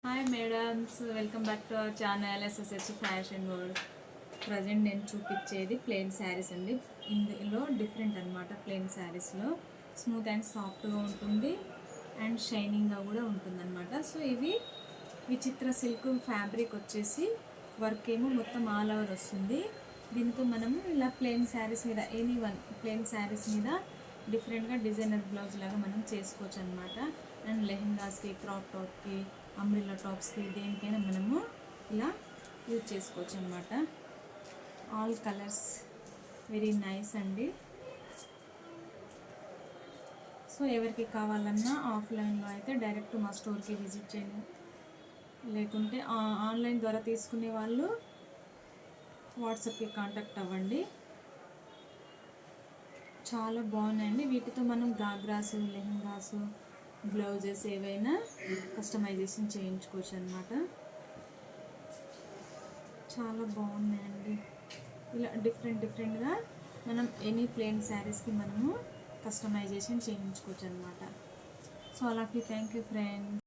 Hi madams, welcome back to our channel SSH fashion world. Present నేను చూపించేది plain saris అండి. ఇందులో డిఫరెంట్ అనమాట. ప్లెయిన్ శారీస్లో స్మూత్ అండ్ సాఫ్ట్గా ఉంటుంది అండ్ షైనింగ్గా కూడా ఉంటుందన్నమాట. సో ఇవి విచిత్ర సిల్క్ ఫ్యాబ్రిక్ వచ్చేసి వర్క్ ఏమో మొత్తం ఆల్ ఓవర్ వస్తుంది. దీంతో మనము ఇలా ప్లెయిన్ శారీస్ మీద ఎనీ వన్ ప్లెయిన్ శారీస్ మీద డిఫరెంట్గా డిజైనర్ బ్లౌజ్ లాగా మనం చేసుకోవచ్చు అనమాట. అండ్ లెహెంగాస్కి, క్రాప్ టాప్కి, అంబ్రిల్లా టాప్స్కి, దేనికైనా మనము ఇలా యూజ్ చేసుకోవచ్చు అనమాట. ఆల్ కలర్స్ వెరీ నైస్ అండి. సో ఎవరికి కావాలన్నా ఆఫ్లైన్లో అయితే డైరెక్ట్ మా స్టోర్కి విజిట్ చేయండి, లేకుంటే ఆన్లైన్ ద్వారా తీసుకునే వాళ్ళు వాట్సాప్కి కాంటాక్ట్ అవ్వండి. చాలా బాగున్నాయండి. వీటితో మనం గాగ్రాసు, లెహెంగాసు, బ్లౌజెస్ ఏవైనా కస్టమైజేషన్ చేయించుకోవచ్చు అనమాట. చాలా బాగున్నాయండి. ఇలా డిఫరెంట్గా మనం ఎనీ ప్లెయిన్ శారీస్కి మనము కస్టమైజేషన్ చేయించుకోవచ్చు అనమాట. సో అలాగే థ్యాంక్ యూ ఫ్రెండ్స్.